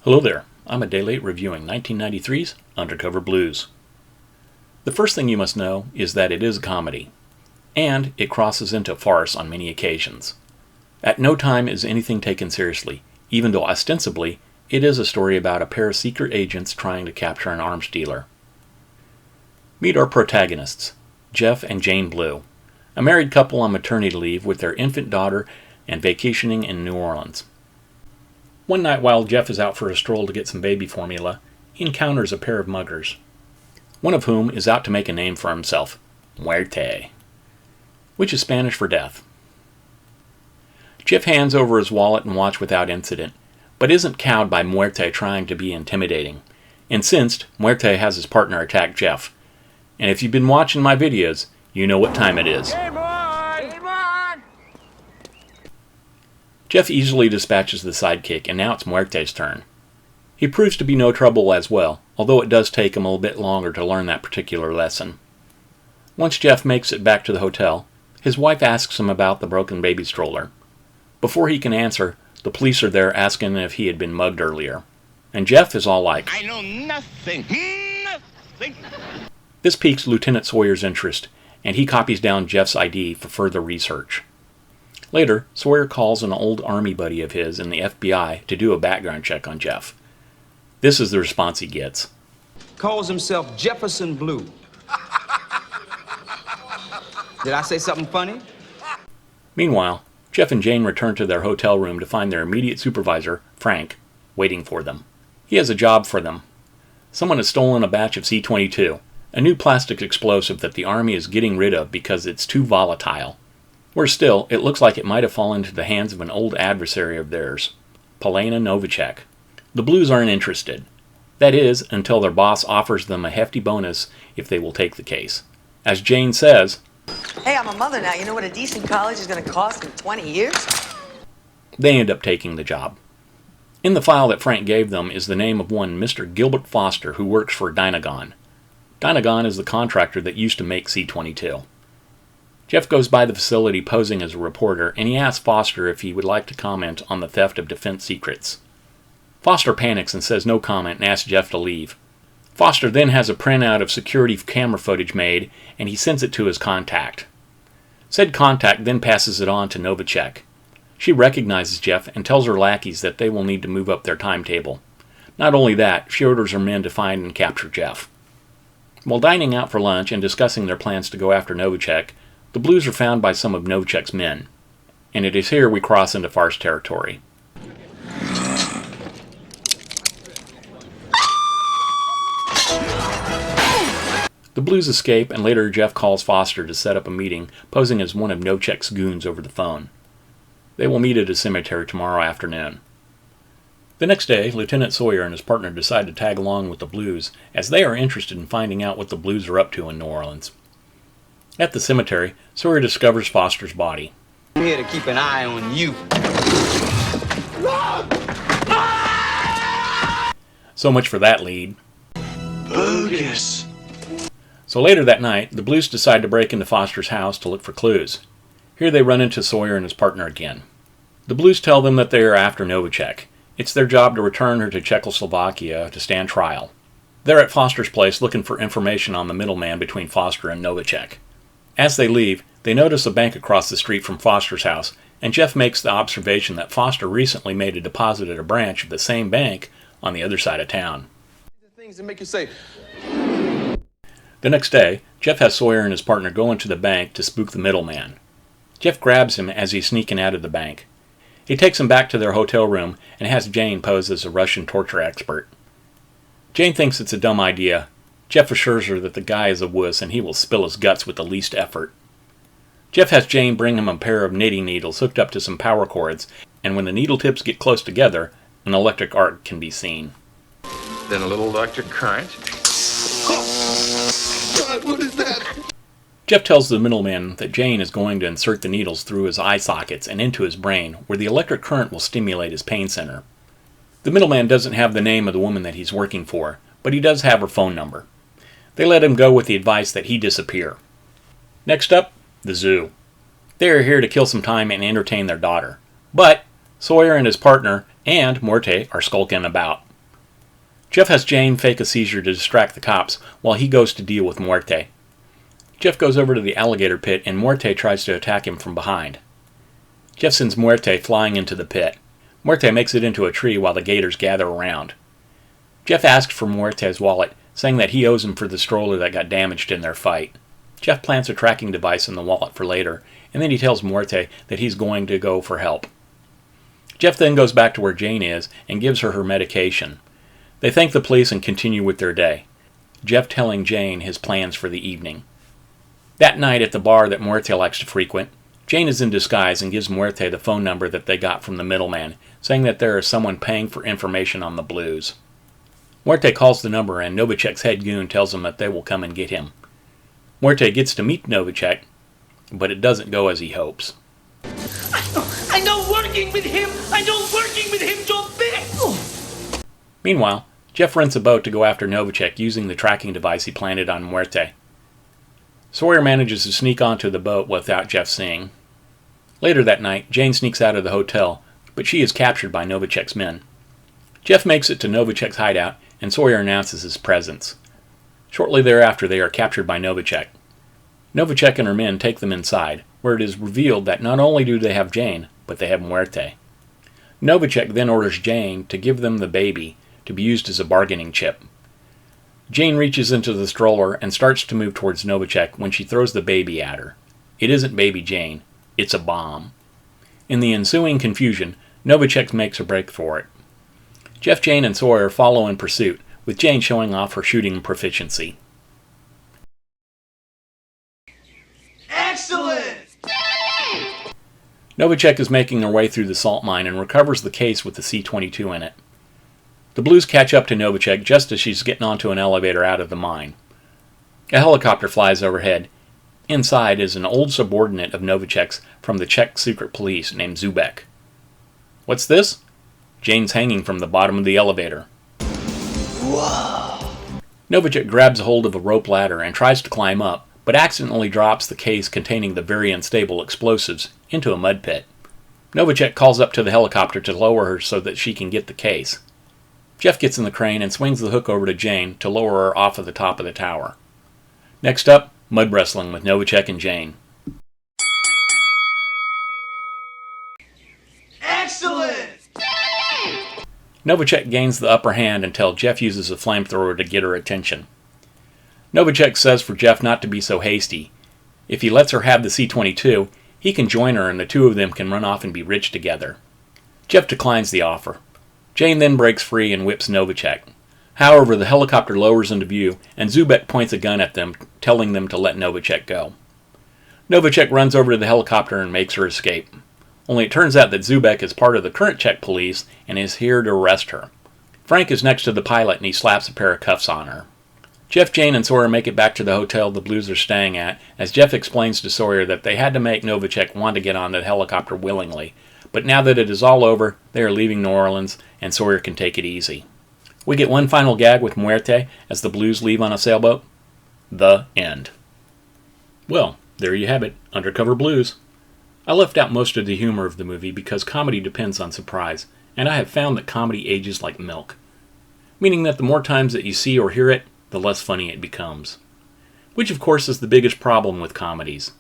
Hello there, I'm a day late reviewing 1993's Undercover Blues. The first thing you must know is that it is a comedy, and it crosses into farce on many occasions. At no time is anything taken seriously, even though ostensibly it is a story about a pair of secret agents trying to capture an arms dealer. Meet our protagonists, Jeff and Jane Blue, a married couple on maternity leave with their infant daughter and vacationing in New Orleans. One night while Jeff is out for a stroll to get some baby formula, he encounters a pair of muggers, one of whom is out to make a name for himself, Muerte, which is Spanish for death. Jeff hands over his wallet and watch without incident, but isn't cowed by Muerte trying to be intimidating. Incensed, Muerte has his partner attack Jeff. And if you've been watching my videos, you know what time it is. Game on! Game on! Jeff easily dispatches the sidekick, and now it's Muerte's turn. He proves to be no trouble as well, although it does take him a little bit longer to learn that particular lesson. Once Jeff makes it back to the hotel, his wife asks him about the broken baby stroller. Before he can answer, the police are there asking if he had been mugged earlier. And Jeff is all like, I know nothing. Nothing. This piques Lieutenant Sawyer's interest, and he copies down Jeff's ID for further research. Later, Sawyer calls an old army buddy of his in the FBI to do a background check on Jeff. This is the response he gets. Calls himself Jefferson Blue. Did I say something funny? Meanwhile, Jeff and Jane return to their hotel room to find their immediate supervisor, Frank, waiting for them. He has a job for them. Someone has stolen a batch of C-22, a new plastic explosive that the Army is getting rid of because it's too volatile. Worse still, it looks like it might have fallen into the hands of an old adversary of theirs, Polina Novacek. The Blues aren't interested. That is, until their boss offers them a hefty bonus if they will take the case. As Jane says, Hey, I'm a mother now. You know what a decent college is going to cost in 20 years? they end up taking the job. In the file that Frank gave them is the name of one Mr. Gilbert Foster who works for Dynagon. Dynagon is the contractor that used to make C-22. Jeff goes by the facility posing as a reporter, and he asks Foster if he would like to comment on the theft of defense secrets. Foster panics and says no comment and asks Jeff to leave. Foster then has a printout of security camera footage made, and he sends it to his contact. Said contact then passes it on to Novacek. She recognizes Jeff and tells her lackeys that they will need to move up their timetable. Not only that, she orders her men to find and capture Jeff. While dining out for lunch and discussing their plans to go after Novacek, the Blues are found by some of Novacek's men, and it is here we cross into farce territory. The Blues escape, and later Jeff calls Foster to set up a meeting, posing as one of Novacek's goons over the phone. They will meet at a cemetery tomorrow afternoon. The next day, Lieutenant Sawyer and his partner decide to tag along with the Blues, as they are interested in finding out what the Blues are up to in New Orleans. At the cemetery, Sawyer discovers Foster's body. I'm here to keep an eye on you. So much for that lead. Bogus. So later that night, the Blues decide to break into Foster's house to look for clues. Here they run into Sawyer and his partner again. The Blues tell them that they are after Novacek. It's their job to return her to Czechoslovakia to stand trial. They're at Foster's place looking for information on the middleman between Foster and Novacek. As they leave, they notice a bank across the street from Foster's house, and Jeff makes the observation that Foster recently made a deposit at a branch of the same bank on the other side of town. Things that make you say, The next day, Jeff has Sawyer and his partner go into the bank to spook the middleman. Jeff grabs him as he's sneaking out of the bank. He takes him back to their hotel room and has Jane pose as a Russian torture expert. Jane thinks it's a dumb idea. Jeff assures her that the guy is a wuss and he will spill his guts with the least effort. Jeff has Jane bring him a pair of knitting needles hooked up to some power cords, and when the needle tips get close together, an electric arc can be seen. Then a little electric current. God, what is that? Jeff tells the middleman that Jane is going to insert the needles through his eye sockets and into his brain, where the electric current will stimulate his pain center. The middleman doesn't have the name of the woman that he's working for, but he does have her phone number. They let him go with the advice that he disappear. Next up, the zoo. They are here to kill some time and entertain their daughter. But Sawyer and his partner and Muerte are skulking about. Jeff has Jane fake a seizure to distract the cops while he goes to deal with Muerte. Jeff goes over to the alligator pit and Muerte tries to attack him from behind. Jeff sends Muerte flying into the pit. Muerte makes it into a tree while the gators gather around. Jeff asks for Muerte's wallet, saying that he owes him for the stroller that got damaged in their fight. Jeff plants a tracking device in the wallet for later, and then he tells Muerte that he's going to go for help. Jeff then goes back to where Jane is and gives her medication. They thank the police and continue with their day, Jeff telling Jane his plans for the evening. That night at the bar that Muerte likes to frequent, Jane is in disguise and gives Muerte the phone number that they got from the middleman, saying that there is someone paying for information on the Blues. Muerte calls the number and Novacek's head goon tells him that they will come and get him. Muerte gets to meet Novacek, but it doesn't go as he hopes. I know working with him don't fit. Meanwhile, Jeff rents a boat to go after Novacek using the tracking device he planted on Muerte. Sawyer manages to sneak onto the boat without Jeff seeing. Later that night, Jane sneaks out of the hotel, but she is captured by Novacek's men. Jeff makes it to Novacek's hideout, and Sawyer announces his presence. Shortly thereafter, they are captured by Novacek. Novacek and her men take them inside, where it is revealed that not only do they have Jane, but they have Muerte. Novacek then orders Jane to give them the baby to be used as a bargaining chip. Jane reaches into the stroller and starts to move towards Novacek when she throws the baby at her. It isn't baby Jane, it's a bomb. In the ensuing confusion, Novacek makes a break for it. Jeff, Jane, and Sawyer follow in pursuit, with Jane showing off her shooting proficiency. Excellent! Novacek is making her way through the salt mine and recovers the case with the C-22 in it. The Blues catch up to Novacek just as she's getting onto an elevator out of the mine. A helicopter flies overhead. Inside is an old subordinate of Novacek's from the Czech secret police named Zubek. What's this? Jane's hanging from the bottom of the elevator. Whoa! Novacek grabs hold of a rope ladder and tries to climb up, but accidentally drops the case containing the very unstable explosives into a mud pit. Novacek calls up to the helicopter to lower her so that she can get the case. Jeff gets in the crane and swings the hook over to Jane to lower her off of the top of the tower. Next up, mud wrestling with Novacek and Jane. Excellent! Novacek gains the upper hand until Jeff uses a flamethrower to get her attention. Novacek says for Jeff not to be so hasty. If he lets her have the C-22, he can join her and the two of them can run off and be rich together. Jeff declines the offer. Jane then breaks free and whips Novacek. However, the helicopter lowers into view, and Zubek points a gun at them, telling them to let Novacek go. Novacek runs over to the helicopter and makes her escape. Only it turns out that Zubek is part of the current Czech police and is here to arrest her. Frank is next to the pilot and he slaps a pair of cuffs on her. Jeff, Jane, and Sawyer make it back to the hotel the Blues are staying at, as Jeff explains to Sawyer that they had to make Novacek want to get on the helicopter willingly, but now that it is all over, they are leaving New Orleans, and Sawyer can take it easy. We get one final gag with Muerte as the Blues leave on a sailboat. The end. Well, there you have it, Undercover Blues. I left out most of the humor of the movie because comedy depends on surprise, and I have found that comedy ages like milk. Meaning that the more times that you see or hear it, the less funny it becomes. Which of course is the biggest problem with comedies.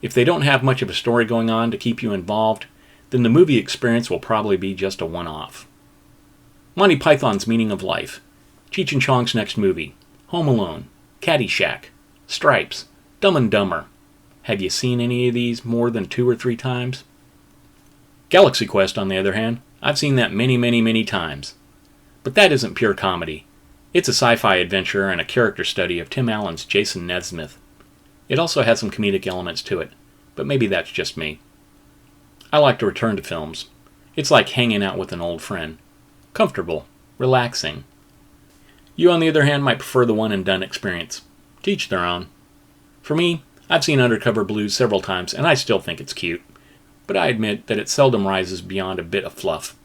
If they don't have much of a story going on to keep you involved, then the movie experience will probably be just a one-off. Monty Python's Meaning of Life, Cheech and Chong's next movie, Home Alone, Caddyshack, Stripes, Dumb and Dumber. Have you seen any of these more than 2 or 3 times? Galaxy Quest, on the other hand, I've seen that many times. But that isn't pure comedy. It's a sci-fi adventure and a character study of Tim Allen's Jason Nesmith. It also has some comedic elements to it, but maybe that's just me. I like to return to films. It's like hanging out with an old friend. Comfortable, relaxing. You, on the other hand, might prefer the one-and-done experience. To each their own. For me, I've seen Undercover Blues several times, and I still think it's cute. But I admit that it seldom rises beyond a bit of fluff.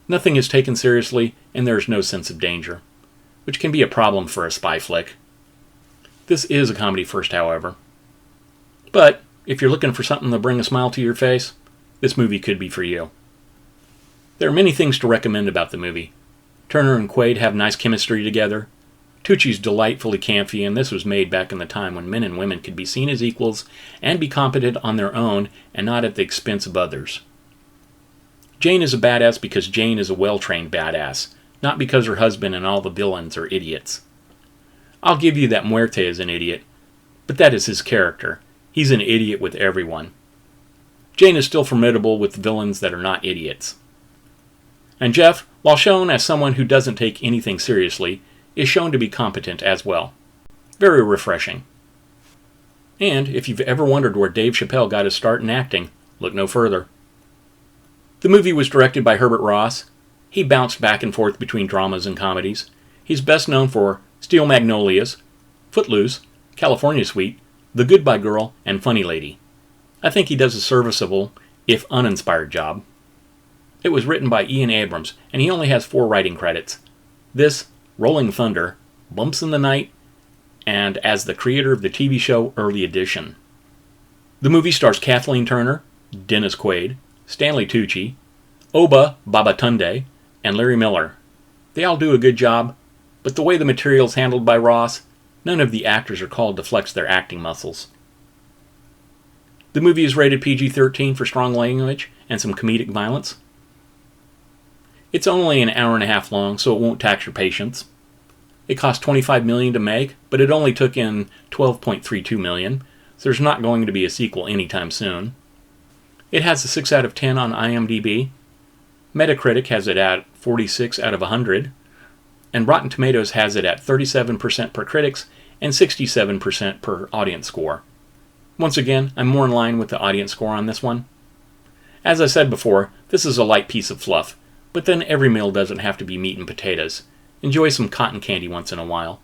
Nothing is taken seriously, and there is no sense of danger, which can be a problem for a spy flick. This is a comedy first, however. But, if you're looking for something to bring a smile to your face, this movie could be for you. There are many things to recommend about the movie. Turner and Quaid have nice chemistry together. Tucci's delightfully campy, and this was made back in the time when men and women could be seen as equals and be competent on their own and not at the expense of others. Jane is a badass because Jane is a well-trained badass, not because her husband and all the villains are idiots. I'll give you that Muerte is an idiot, but that is his character. He's an idiot with everyone. Jane is still formidable with villains that are not idiots. And Jeff, while shown as someone who doesn't take anything seriously, is shown to be competent as well. Very refreshing. And if you've ever wondered where Dave Chappelle got his start in acting, look no further. The movie was directed by Herbert Ross. He bounced back and forth between dramas and comedies. He's best known for Steel Magnolias, Footloose, California Suite, The Goodbye Girl, and Funny Lady. I think he does a serviceable, if uninspired, job. It was written by Ian Abrams, and he only has 4 writing credits. This, Rolling Thunder, Bumps in the Night, and as the creator of the TV show Early Edition. The movie stars Kathleen Turner, Dennis Quaid, Stanley Tucci, Oba Babatunde, and Larry Miller. They all do a good job, but the way the material is handled by Ross, none of the actors are called to flex their acting muscles. The movie is rated PG-13 for strong language and some comedic violence. It's only an hour and a half long, so it won't tax your patience. It cost $25 million to make, but it only took in $12.32 million, so there's not going to be a sequel anytime soon. It has a 6 out of 10 on IMDb. Metacritic has it at 46 out of 100, and Rotten Tomatoes has it at 37% per critics and 67% per audience score. Once again, I'm more in line with the audience score on this one. As I said before, this is a light piece of fluff, but then every meal doesn't have to be meat and potatoes. Enjoy some cotton candy once in a while.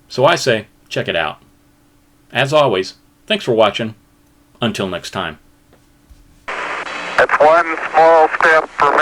So I say, check it out. As always, thanks for watching. Until next time. It's one small step for man.